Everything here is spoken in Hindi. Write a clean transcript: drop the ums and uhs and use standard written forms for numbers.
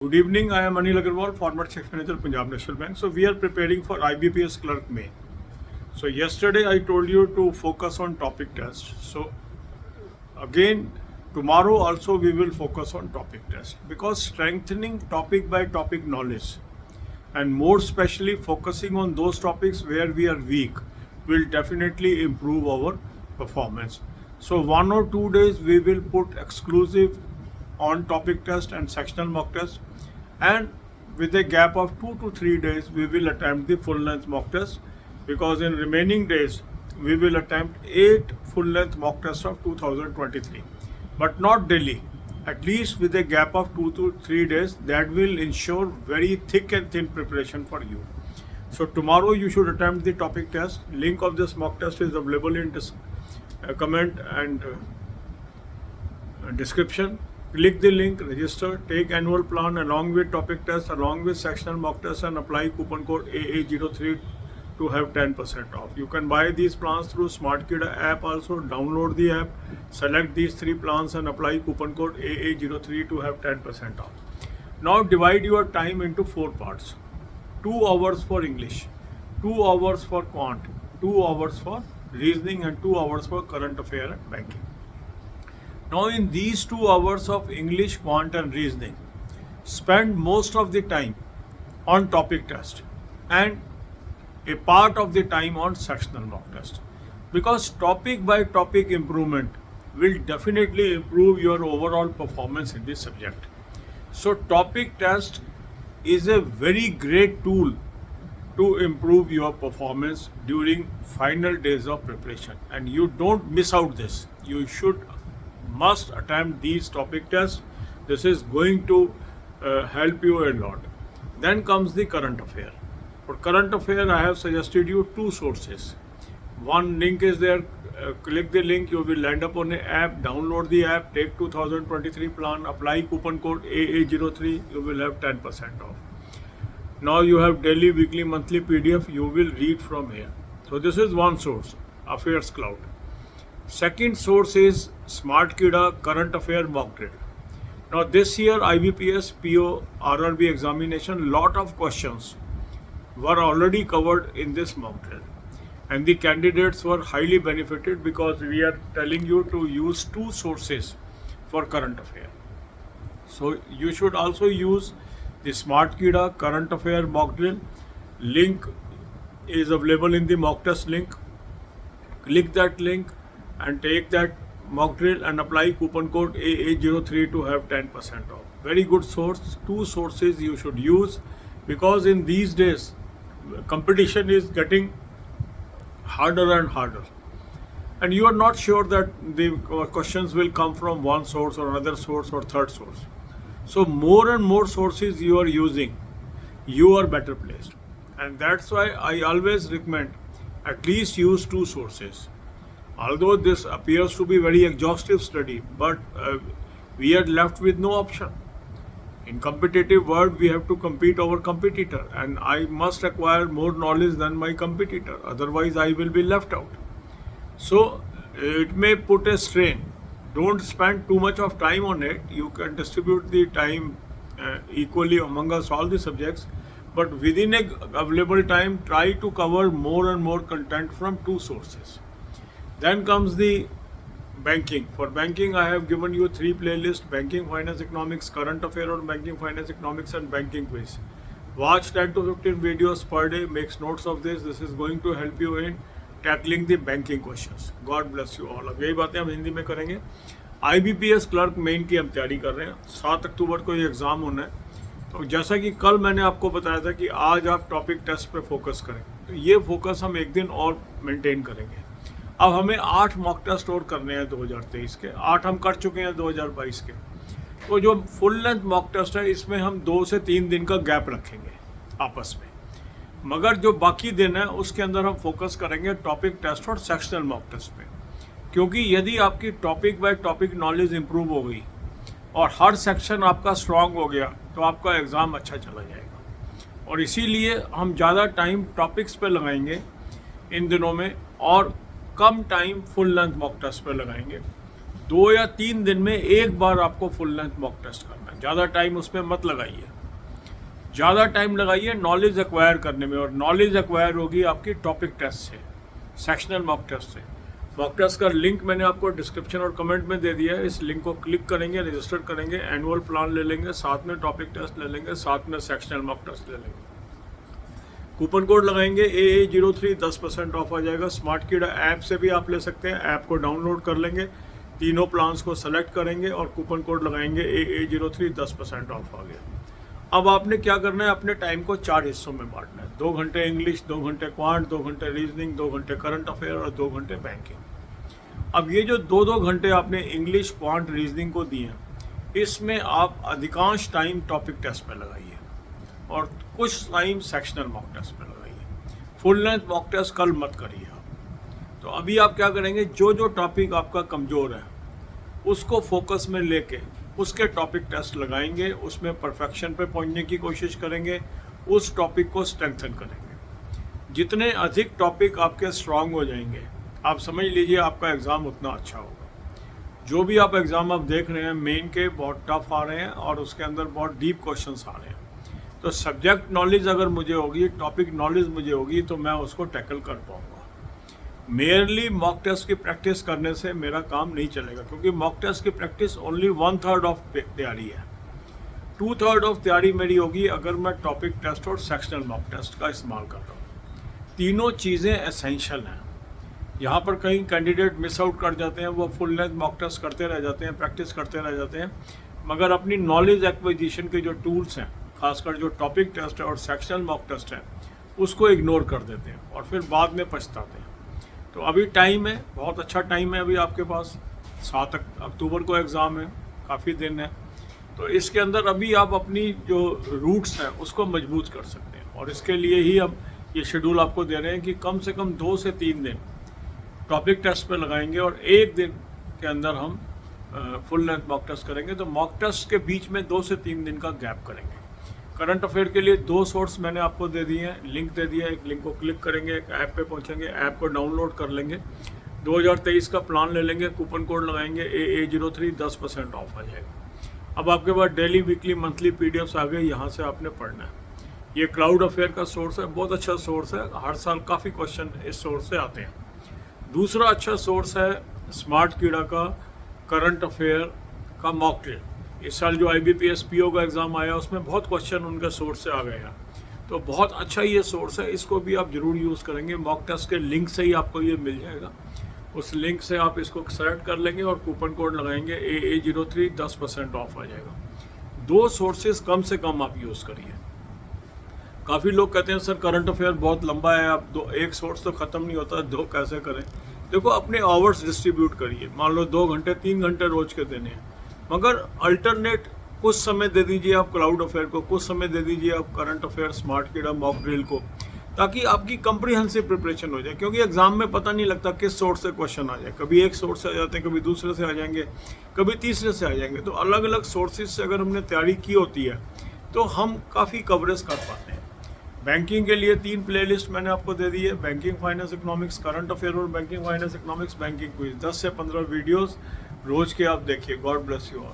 Good evening. I am Anil Agarwal, former Chief Manager, Punjab National Bank. So we are preparing for IBPS Clerk Main. So yesterday I told you to focus on topic test. So again tomorrow also we will focus on topic test because strengthening topic by topic knowledge and more especially focusing on those topics where we are weak will definitely improve our performance. So 1 or 2 days we will put exclusive on topic test and sectional mock test, and with a gap of 2 to 3 days we will attempt the full length mock test, because in remaining days we will attempt 8 full length mock tests of 2023, but not daily, at least with a gap of 2 to 3 days. That will ensure very thick and thin preparation for you. So tomorrow you should attempt the topic test. Link of this mock test is available in comment and description. Click the link, register, take annual plan along with topic test, along with sectional mock test, and apply coupon code AA03 to have 10% off. You can buy these plans through SmartKida app also. Download the app, select these 3 plans and apply coupon code AA03 to have 10% off. Now divide your time into 4 parts. 2 hours for English, 2 hours for quant, 2 hours for reasoning, and 2 hours for current affair and banking. Now in these 2 hours of English, quant and reasoning, spend most of the time on topic test and a part of the time on sectional mock test, because topic by topic improvement will definitely improve your overall performance in this subject. So topic test is a very great tool to improve your performance during final days of preparation, and you don't miss out this. You must attempt these topic tests. This is going to help you a lot. Then comes the current affair. For current affair, I have suggested you 2 sources. One link is there. Click the link, you will land up on an app. Download the app, take 2023 plan, apply coupon code AA03, you will have 10% off. Now you have daily, weekly, monthly PDF, you will read from here. So this is one source, Affairs Cloud. Second source is SmartKida Current Affair Mock Drill. Now this year IBPS PO RRB examination, lot of questions were already covered in this mock drill, and the candidates were highly benefited because we are telling you to use 2 sources for current affair. So you should also use the SmartKida Current Affair Mock Drill. Link is available in the mock test link. Click that link and take that mock drill and apply coupon code AA03 to have 10% off. Very good source. 2 sources you should use, because in these days competition is getting harder and harder, and you are not sure that the questions will come from one source or another source or third source. So more and more sources you are using, you are better placed, and that's why I always recommend at least use 2 sources. Although this appears to be very exhaustive study, but we are left with no option. In competitive world, we have to compete over competitor, and I must acquire more knowledge than my competitor. Otherwise, I will be left out. So it may put a strain. Don't spend too much of time on it. You can distribute the time equally among us all the subjects, but within a available time, try to cover more and more content from 2 sources. Then comes the banking. For banking, I have given you 3 playlists: banking, finance, economics, current affair on banking, finance, economics, and banking quiz. Watch 10 to 15 videos per day. Make notes of this. This is going to help you in tackling the banking questions. God bless you all. अब यही बातें हम हिंदी में करेंगे. IBPS क्लर्क मेन की हम तैयारी कर रहे हैं. 7 अक्टूबर को ये एग्ज़ाम होना है. तो जैसा कि कल मैंने आपको बताया था कि आज आप टॉपिक टेस्ट पे फोकस करें, तो ये फोकस हम एक दिन और मेंटेन करेंगे. अब हमें 8 मॉक टेस्ट और करने हैं 2023 के. 8 हम कर चुके हैं 2022 के. तो जो फुल लेंथ मॉक टेस्ट है, इसमें हम 2 से 3 दिन का गैप रखेंगे आपस में, मगर जो बाकी दिन है उसके अंदर हम फोकस करेंगे टॉपिक टेस्ट और सेक्शनल मॉक टेस्ट पे. क्योंकि यदि आपकी topic by topic knowledge improve हो गई और हर सेक्शन आपका स्ट्रांग हो गया, तो आपका एग्ज़ाम अच्छा चला जाएगा. और इसीलिए हम ज़्यादा टाइम टॉपिक्स पे लगाएंगे इन दिनों में, और कम time full length mock test पे लगाएंगे. 2 या 3 दिन में एक बार आपको फुल लेंथ मॉक टेस्ट करना है। ज़्यादा टाइम उसमें मत लगाइए, ज़्यादा टाइम लगाइए नॉलेज एक्वायर करने में, और नॉलेज एक्वायर होगी आपकी टॉपिक टेस्ट से, सेक्शनल मॉक टेस्ट से। मॉक टेस्ट का लिंक मैंने आपको डिस्क्रिप्शन और कमेंट में दे दिया है। इस लिंक को क्लिक करेंगे, रजिस्टर करेंगे, एनुअल प्लान ले लेंगे, साथ में टॉपिक टेस्ट ले लेंगे, साथ में सेक्शनल मॉक टेस्ट ले लेंगे। कूपन कोड लगाएंगे AA03, 10% ऑफ आ जाएगा। स्मार्ट कीड़ा ऐप से भी आप ले सकते हैं, ऐप को डाउनलोड कर लेंगे, तीनों प्लान्स को सेलेक्ट करेंगे और कूपन कोड लगाएंगे AA03, 10% ऑफ आ गया। अब आपने क्या करना है, अपने टाइम को 4 हिस्सों में बांटना है। 2 घंटे इंग्लिश, 2 घंटे क्वांट, 2 घंटे रीजनिंग, 2 घंटे करंट अफेयर और 2 घंटे बैंकिंग। अब ये जो 2-2 घंटे आपने इंग्लिश, क्वांट, रीजनिंग को दिए हैं, इसमें आप अधिकांश टाइम टॉपिक टेस्ट में लगाइए और कुछ टाइम सेक्शनल मॉक टेस्ट में लगाइए। फुल लेंथ मॉक टेस्ट कल मत करिए आप। तो अभी आप क्या करेंगे, जो जो टॉपिक आपका कमज़ोर है उसको फोकस में लेके उसके टॉपिक टेस्ट लगाएंगे, उसमें परफेक्शन पे पहुंचने की कोशिश करेंगे, उस टॉपिक को स्ट्रेंथन करेंगे। जितने अधिक टॉपिक आपके स्ट्रांग हो जाएंगे, आप समझ लीजिए आपका एग्ज़ाम उतना अच्छा होगा। जो भी आप एग्ज़ाम आप देख रहे हैं, मेन के बहुत टफ आ रहे हैं और उसके अंदर बहुत डीप क्वेश्चंस आ रहे हैं। तो सब्जेक्ट नॉलेज अगर मुझे होगी, टॉपिक नॉलेज मुझे होगी, तो मैं उसको टैकल कर पाऊँगा। मेयरली मॉक टेस्ट की प्रैक्टिस करने से मेरा काम नहीं चलेगा, क्योंकि मॉक टेस्ट की प्रैक्टिस ओनली 1/3 ऑफ तैयारी है। 2/3 ऑफ तैयारी मेरी होगी अगर मैं टॉपिक टेस्ट और सेक्शनल मॉक टेस्ट का इस्तेमाल कर रहा हूँ। तीनों चीज़ें एसेंशियल हैं। यहाँ पर कई कैंडिडेट मिस आउट कर जाते हैं, वो फुल लेंथ मॉक टेस्ट करते रह जाते हैं, प्रैक्टिस करते रह जाते हैं, मगर अपनी नॉलेज एक्विजिशन के जो टूल्स हैं, खासकर जो टॉपिक टेस्ट है और सेक्शनल मॉक टेस्ट है, उसको इग्नोर कर देते हैं और फिर बाद में पछताते हैं। तो अभी टाइम है, बहुत अच्छा टाइम है अभी आपके पास। 7 अक्टूबर को एग्ज़ाम है, काफ़ी दिन है। तो इसके अंदर अभी आप अपनी जो रूट्स हैं उसको मजबूत कर सकते हैं, और इसके लिए ही अब ये शेड्यूल आपको दे रहे हैं कि कम से कम 2 से 3 दिन टॉपिक टेस्ट पे लगाएंगे और 1 दिन के अंदर हम फुल लेंथ मॉक टेस्ट करेंगे। तो मॉक टेस्ट के बीच में 2 से 3 दिन का गैप करेंगे। करंट अफेयर के लिए 2 सोर्स मैंने आपको दे दिए हैं, लिंक दे दिया है। एक लिंक को क्लिक करेंगे, एक ऐप पे पहुंचेंगे, ऐप को डाउनलोड कर लेंगे, 2023 का प्लान ले लेंगे, कूपन कोड लगाएंगे AA03, 10% ऑफ आ जाएगा। अब आपके पास डेली, वीकली, मंथली PDFs आ गए, यहाँ से आपने पढ़ना है। ये क्लाउड अफेयर का सोर्स है, बहुत अच्छा सोर्स है, हर साल काफ़ी क्वेश्चन इस सोर्स से आते हैं। दूसरा अच्छा सोर्स है स्मार्ट कीड़ा का करंट अफेयर का मॉक ड्रिल। इस साल जो IBPS PO का एग्ज़ाम आया उसमें बहुत क्वेश्चन उनके सोर्स से आ गए हैं, तो बहुत अच्छा ये सोर्स है, इसको भी आप ज़रूर यूज़ करेंगे। मॉक टेस्ट के लिंक से ही आपको ये मिल जाएगा, उस लिंक से आप इसको सेलेक्ट कर लेंगे और कूपन कोड लगाएंगे AA03, 10% ऑफ आ जाएगा। 2 सोर्सेज कम से कम आप यूज़ करिए। काफ़ी लोग कहते हैं सर करंट अफेयर बहुत लंबा है, आप एक सोर्स तो ख़त्म नहीं होता, 2 कैसे करें। देखो, अपने आवर्स डिस्ट्रीब्यूट करिए। मान लो 2 घंटे 3 घंटे रोज के देने हैं, मगर अल्टरनेट कुछ समय दे दीजिए आप क्लाउड अफेयर को, कुछ समय दे दीजिए आप करंट अफेयर, स्मार्ट कीड़ा, मॉक ड्रिल को, ताकि आपकी कंप्रीहेंसिव प्रिपरेशन हो जाए। क्योंकि एग्जाम में पता नहीं लगता किस सोर्स से क्वेश्चन आ जाए, कभी एक सोर्स से आ जाते हैं, कभी दूसरे से आ जाएंगे, कभी तीसरे से आ जाएंगे। तो अलग अलग सोर्सेज से अगर हमने तैयारी की होती है तो हम काफ़ी कवरेज कर पाते हैं। बैंकिंग के लिए 3 प्लेलिस्ट मैंने आपको दे दी है, banking, finance, economics, current affair और banking, finance, economics, banking quiz. 10 से 15 वीडियोस रोज के आप देखिए। God bless you all.